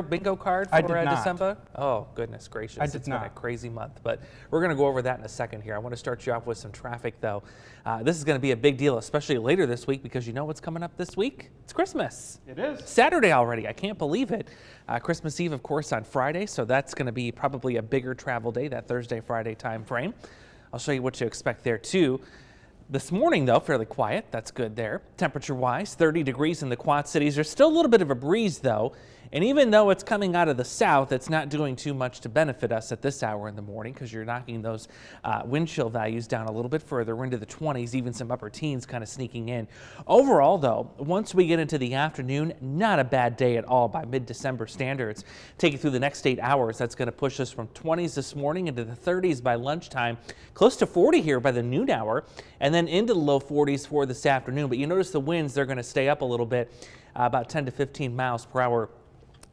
bingo card I for did not. December? Oh, goodness gracious. I did It's not. been a crazy month, but we're going to go over that in a second here. I want to start you off with some traffic, though. This is going to be a big deal, especially later this week, because you know what's coming up this week? It's Christmas. It is. Saturday already. I can't believe it. Christmas Eve, of course, on Friday, so that's going to be probably a bigger travel day, that Thursday, Friday time frame. I'll show you what to expect there, too. This morning, though, fairly quiet. That's good there. Temperature-wise, 30 degrees in the Quad Cities. There's still a little bit of a breeze, though. And even though it's coming out of the south, it's not doing too much to benefit us at this hour in the morning because you're knocking those wind chill values down a little bit further. We're into the 20s, even some upper teens kind of sneaking in. Overall, though, once we get into the afternoon, not a bad day at all by mid-December standards. Take you through the next 8 hours. That's going to push us from 20s this morning into the 30s by lunchtime, close to 40 here by the noon hour, and then into the low 40s for this afternoon. But you notice the winds, they're going to stay up a little bit, about 10 to 15 miles per hour.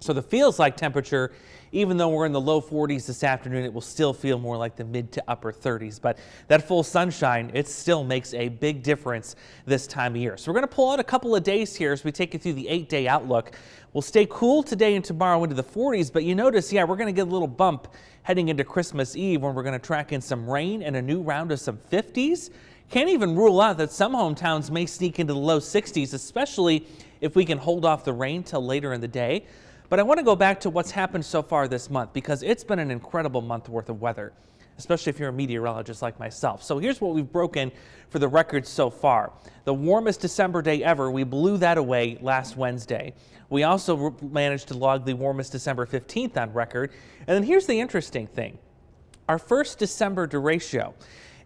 So the feels like temperature, even though we're in the low 40s this afternoon, it will still feel more like the mid to upper 30s. But that full sunshine, it still makes a big difference this time of year. So we're going to pull out a couple of days here as we take you through the 8-day outlook. We'll stay cool today and tomorrow into the 40s, but you notice, yeah, we're going to get a little bump heading into Christmas Eve when we're going to track in some rain and a new round of some 50s. Can't even rule out that some hometowns may sneak into the low 60s, especially if we can hold off the rain till later in the day. But I want to go back to what's happened so far this month because it's been an incredible month worth of weather, especially if you're a meteorologist like myself. So here's what we've broken for the record so far. The warmest December day ever, we blew that away last Wednesday. We also managed to log the warmest December 15th on record. And then here's the interesting thing. Our first December derecho.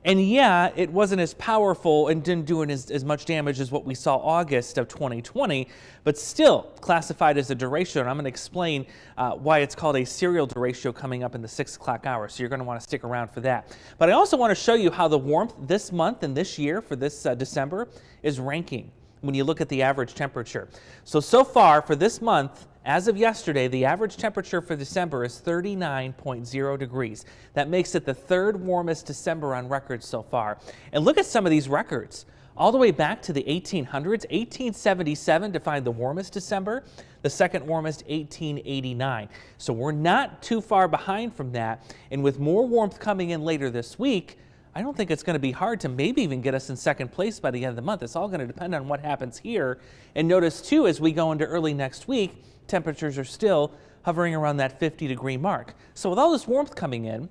And yeah, it wasn't as powerful and didn't do as much damage as what we saw August of 2020, but still classified as a derecho. And I'm going to explain why it's called a serial derecho coming up in the 6 o'clock hour. So you're going to want to stick around for that. But I also want to show you how the warmth this month and this year for this December is ranking when you look at the average temperature. So far for this month, as of yesterday, the average temperature for December is 39.0 degrees. That makes it the third warmest December on record so far. And look at some of these records. All the way back to the 1800s, 1877 to find the warmest December, the second warmest 1889. So we're not too far behind from that. And with more warmth coming in later this week, I don't think it's going to be hard to maybe even get us in second place by the end of the month. It's all going to depend on what happens here. And notice too, as we go into early next week, temperatures are still hovering around that 50-degree mark. So with all this warmth coming in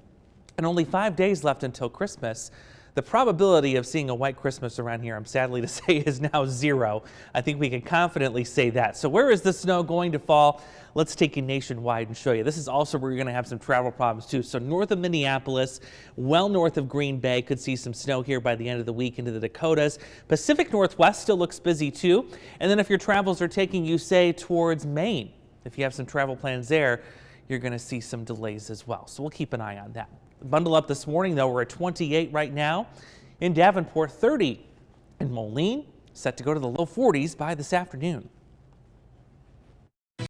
and only 5 days left until Christmas, the probability of seeing a white Christmas around here, I'm sadly to say, is now 0. I think we can confidently say that. So where is the snow going to fall? Let's take you nationwide and show you. This is also where you're going to have some travel problems too. So north of Minneapolis, well north of Green Bay, could see some snow here by the end of the week into the Dakotas. Pacific Northwest still looks busy too. And then if your travels are taking you, say, towards Maine, if you have some travel plans there, you're going to see some delays as well. So we'll keep an eye on that. Bundle up this morning, though. We're at 28 right now. In Davenport, 30. In Moline, set to go to the low 40s by this afternoon.